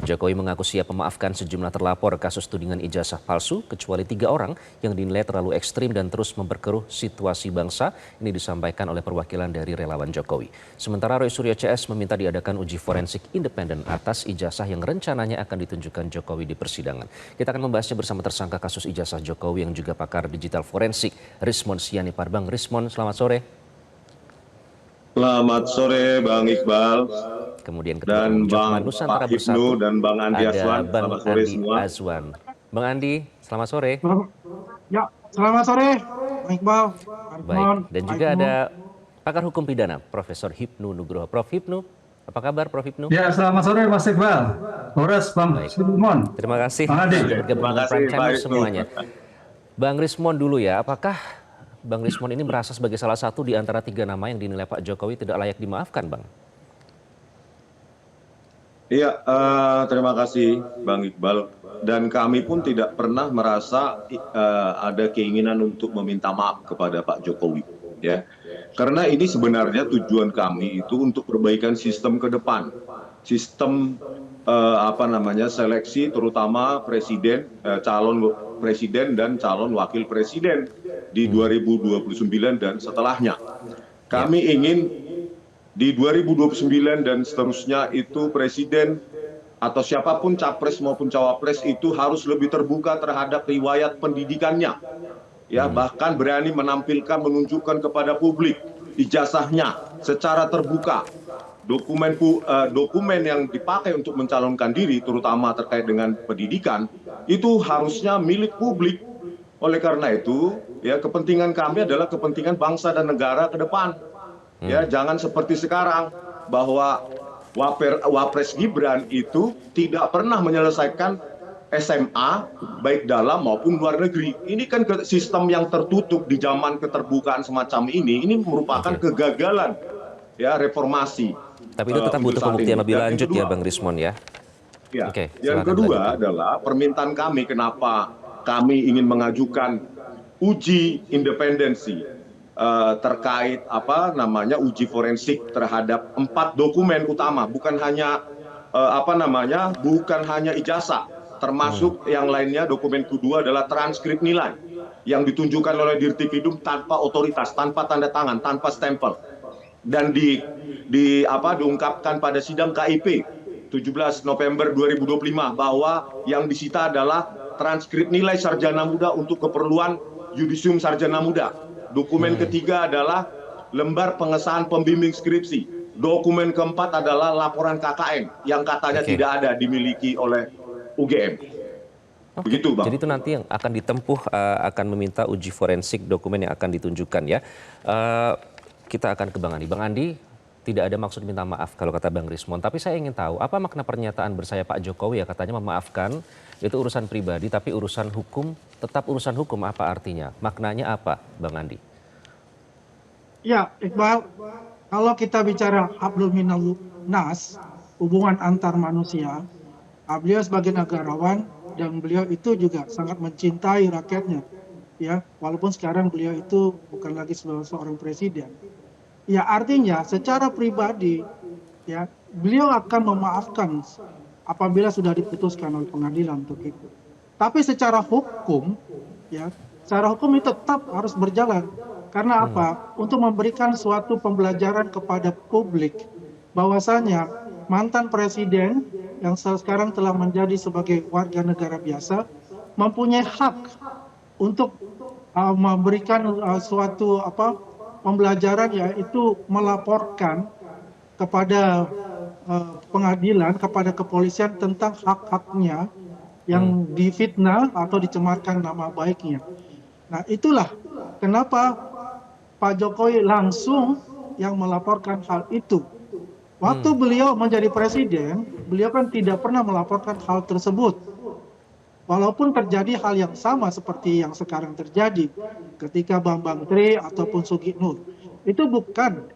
Jokowi mengaku siap memaafkan sejumlah terlapor kasus tudingan ijazah palsu, kecuali 3 orang yang dinilai terlalu ekstrim dan terus memperkeruh situasi bangsa. Ini disampaikan oleh perwakilan dari relawan Jokowi. Sementara Roy Suryo CS meminta diadakan uji forensik independen atas ijazah yang rencananya akan ditunjukkan Jokowi di persidangan. Kita akan membahasnya bersama tersangka kasus ijazah Jokowi yang juga pakar digital forensik, Rismon Sianiparbang. Rismon, selamat sore. Selamat sore Bang Iqbal. Kemudian Ketua Dan Umum Jokman Bang Nusantara Pak Hipnu Bersatu, dan Bang Andi ada Aswan. Bang Selamat sore Andi semua. Azwan. Bang Andi, selamat sore. Ya, selamat sore, Bang Iqbal, Baik, dan Pak juga Hipnu. ada pakar hukum pidana, Profesor Hipnu Nugroho. Prof Hipnu, apa kabar Prof Hipnu? Ya, selamat sore Mas Iqbal. Horas, Bang Sulmon. Terima kasih Bang Adi. sudah bergabung Terima dengan kasih, Prime Pak Time Hipnu. semuanya. Bang Rismon dulu ya, apakah Bang Rismon ini merasa sebagai salah satu di antara 3 nama yang dinilai Pak Jokowi tidak layak dimaafkan, Bang? Iya, terima kasih Bang Iqbal. Dan kami pun tidak pernah merasa ada keinginan untuk meminta maaf kepada Pak Jokowi. Ya, karena ini sebenarnya tujuan kami itu untuk perbaikan sistem ke depan, sistem seleksi terutama presiden, calon presiden dan calon wakil presiden di 2029 dan setelahnya. Kami ingin di 2029 dan seterusnya itu presiden atau siapapun capres maupun cawapres itu harus lebih terbuka terhadap riwayat pendidikannya. Ya, bahkan berani menampilkan, menunjukkan kepada publik ijazahnya secara terbuka. Dokumen yang dipakai untuk mencalonkan diri, terutama terkait dengan pendidikan, itu harusnya milik publik. Oleh karena itu, ya kepentingan kami adalah kepentingan bangsa dan negara ke depan. Ya, jangan seperti sekarang bahwa Wapres Gibran itu tidak pernah menyelesaikan SMA baik dalam maupun luar negeri. Ini kan sistem yang tertutup di zaman keterbukaan semacam ini merupakan kegagalan ya reformasi. Tapi itu tetap butuh pembuktian lebih lanjut ya Bang Rismon ya. Ya. Oke, Yang silakan kedua lanjutkan. adalah permintaan kami kenapa kami ingin mengajukan uji independensi terkait uji forensik terhadap 4 dokumen utama, bukan hanya bukan hanya ijazah, termasuk yang lainnya. Dokumen kedua adalah transkrip nilai yang ditunjukkan oleh Dirtipidum tanpa otoritas, tanpa tanda tangan, tanpa stempel, dan diungkapkan pada sidang KIP 17 November 2025 bahwa yang disita adalah transkrip nilai sarjana muda untuk keperluan yudisium sarjana muda. Dokumen ketiga adalah lembar pengesahan pembimbing skripsi. Dokumen keempat adalah laporan KKN yang katanya tidak ada dimiliki oleh UGM. Begitu, Bang. Jadi itu nanti yang akan ditempuh akan meminta uji forensik dokumen yang akan ditunjukkan ya. Kita akan ke Bang Andi. Bang Andi, tidak ada maksud minta maaf kalau kata Bang Rismon. Tapi saya ingin tahu apa makna pernyataan bersaya Pak Jokowi ya, katanya memaafkan itu urusan pribadi tapi urusan hukum tetap urusan hukum, apa artinya? Maknanya apa Bang Andi? Ya, Iqbal, kalau kita bicara hablum minal nas, hubungan antar manusia, beliau sebagai negarawan dan beliau itu juga sangat mencintai rakyatnya. Ya, walaupun sekarang beliau itu bukan lagi seorang presiden. Ya, artinya secara pribadi ya beliau akan memaafkan apabila sudah diputuskan oleh pengadilan untuk itu. Tapi secara hukum ya, secara hukum itu tetap harus berjalan. Karena apa? Untuk memberikan suatu pembelajaran kepada publik bahwasanya mantan presiden yang sekarang telah menjadi sebagai warga negara biasa mempunyai hak untuk memberikan suatu pembelajaran, yaitu melaporkan kepada pengadilan, kepada kepolisian tentang hak-haknya yang difitnah atau dicemarkan nama baiknya. Nah, itulah kenapa Pak Jokowi langsung yang melaporkan hal itu. Waktu beliau menjadi presiden, beliau kan tidak pernah melaporkan hal tersebut. Walaupun terjadi hal yang sama seperti yang sekarang terjadi ketika Bambang Tri ataupun Sugi Nur. Itu bukan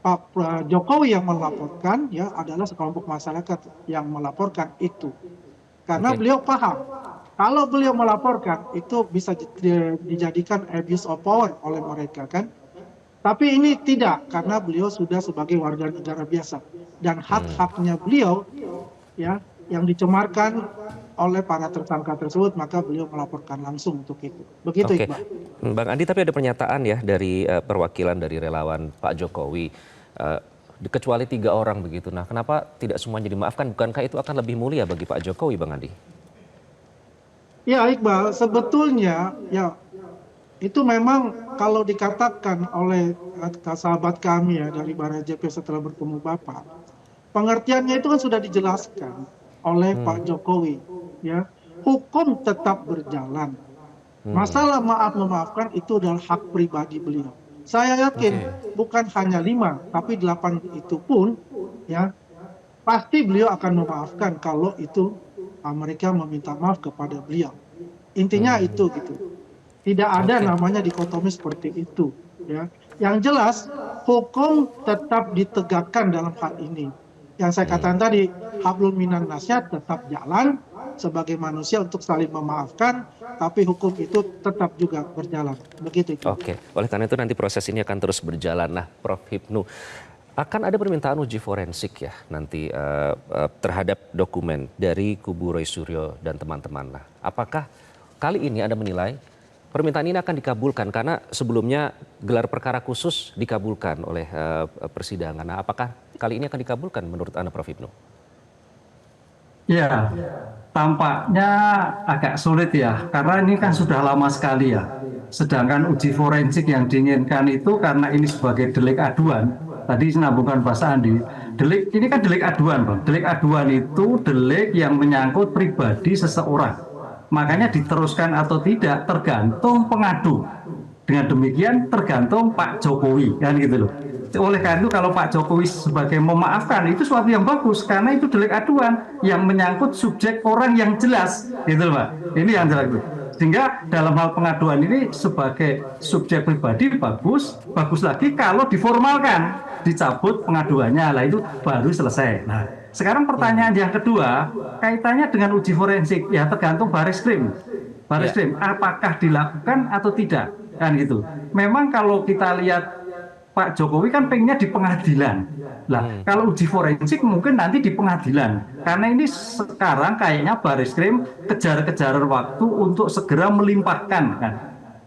Pak Jokowi yang melaporkan, ya, adalah sekelompok masyarakat yang melaporkan itu. Karena beliau paham, kalau beliau melaporkan itu bisa dijadikan abuse of power oleh mereka kan. Tapi ini tidak, karena beliau sudah sebagai warga negara biasa dan hak-haknya beliau ya yang dicemarkan oleh para tersangka tersebut, maka beliau melaporkan langsung untuk itu. Begitu, Oke, Iqbal. Bang Andi, tapi ada pernyataan ya dari perwakilan dari relawan Pak Jokowi, kecuali 3 orang begitu. Nah, kenapa tidak semuanya dimaafkan? Bukankah itu akan lebih mulia bagi Pak Jokowi, Bang Andi? Ya, Iqbal, sebetulnya ya itu memang kalau dikatakan oleh sahabat kami ya dari Barajp setelah bertemu Bapak, pengertiannya itu kan sudah dijelaskan oleh Pak Jokowi, ya. Hukum tetap berjalan. Masalah maaf memaafkan itu adalah hak pribadi beliau. Saya yakin bukan hanya 5, tapi 8 itu pun, ya, pasti beliau akan memaafkan kalau itu mereka meminta maaf kepada beliau. Intinya itu gitu. Tidak ada namanya dikotomi seperti itu, ya. Yang jelas hukum tetap ditegakkan dalam hal ini. Yang saya katakan tadi, hablum minan nasya tetap jalan sebagai manusia untuk saling memaafkan, tapi hukum itu tetap juga berjalan. Begitu. Oke, oleh karena itu nanti proses ini akan terus berjalan. Nah, Prof. Hipnu, akan ada permintaan uji forensik ya nanti terhadap dokumen dari kubu Roy Suryo dan teman-teman. Nah, apakah kali ini Anda menilai permintaan ini akan dikabulkan? Karena sebelumnya gelar perkara khusus dikabulkan oleh persidangan. Nah, apakah kali ini akan dikabulkan menurut Anda, Prof. Hipnu? Ya, tampaknya agak sulit ya, karena ini kan sudah lama sekali ya. Sedangkan uji forensik yang diinginkan itu karena ini sebagai delik aduan, tadi sinambungkan bahasa Andi, delik ini kan delik aduan, Bang. Delik aduan itu delik yang menyangkut pribadi seseorang. Makanya diteruskan atau tidak tergantung pengadu. Dengan demikian tergantung Pak Jokowi, kan gitu loh. Oleh karena itu kalau Pak Jokowi sebagai memaafkan itu suatu yang bagus karena itu delik aduan yang menyangkut subjek orang yang jelas, gitu loh, Pak. Ini yang jelas itu. Sehingga dalam hal pengaduan ini sebagai subjek pribadi bagus lagi kalau diformalkan, dicabut pengaduannya, lah itu baru selesai. Nah, sekarang pertanyaan yang kedua kaitannya dengan uji forensik, ya tergantung Bareskrim. Bareskrim, apakah dilakukan atau tidak, kan gitu. Memang kalau kita lihat Pak Jokowi kan pengennya di pengadilan. Lah, kalau uji forensik mungkin nanti di pengadilan. Karena ini sekarang kayaknya Bareskrim kejar-kejaran waktu untuk segera melimpahkan kan.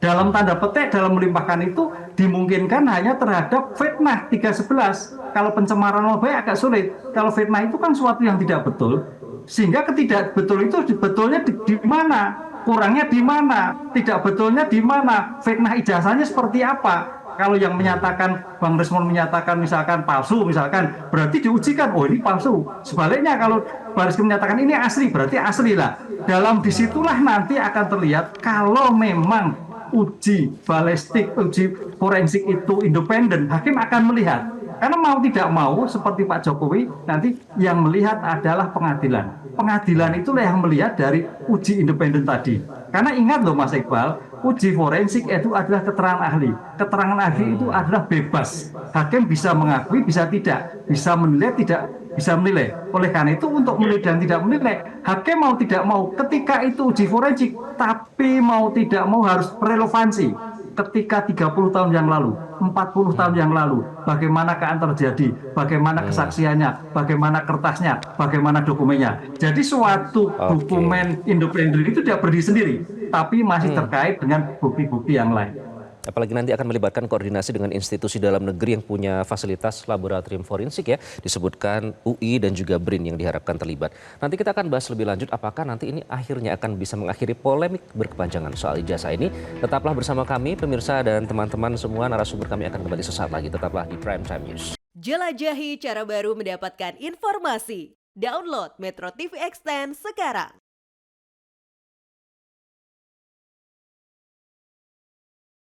Dalam tanda petik dalam melimpahkan itu dimungkinkan hanya terhadap fitnah 311. Kalau pencemaran nama baik agak sulit. Kalau fitnah itu kan suatu yang tidak betul. Sehingga ketidakbetul itu betulnya di mana? Kurangnya di mana? Tidak betulnya di mana? Fitnah ijazahnya seperti apa? Kalau yang menyatakan, Bang Resmon menyatakan misalkan palsu, misalkan berarti diujikan, oh ini palsu. Sebaliknya kalau Bareskrim menyatakan ini asli, berarti asli lah. Dalam disitulah nanti akan terlihat kalau memang uji balistik, uji forensik itu independen, hakim akan melihat. Karena mau tidak mau, seperti Pak Jokowi, nanti yang melihat adalah pengadilan. Pengadilan itulah yang melihat dari uji independen tadi. Karena ingat loh Mas Iqbal, uji forensik itu adalah keterangan ahli. Keterangan ahli itu adalah bebas. Hakim bisa mengakui, bisa tidak. Bisa menilai, tidak bisa menilai. Oleh karena itu untuk menilai dan tidak menilai, hakim mau tidak mau ketika itu uji forensik, tapi mau tidak mau harus relevansi. Ketika 30 tahun yang lalu, 40 tahun yang lalu, bagaimana keadaan terjadi, bagaimana kesaksiannya, bagaimana kertasnya, bagaimana dokumennya. Jadi suatu dokumen independen itu tidak berdiri sendiri, tapi masih terkait dengan bukti-bukti yang lain. Apalagi nanti akan melibatkan koordinasi dengan institusi dalam negeri yang punya fasilitas laboratorium forensik ya. Disebutkan UI dan juga BRIN yang diharapkan terlibat. Nanti kita akan bahas lebih lanjut apakah nanti ini akhirnya akan bisa mengakhiri polemik berkepanjangan soal ijazah ini. Tetaplah bersama kami pemirsa dan teman-teman semua, narasumber kami akan kembali sesaat lagi. Tetaplah di Prime Time News. Jelajahi cara baru mendapatkan informasi. Download Metro TV Extend sekarang.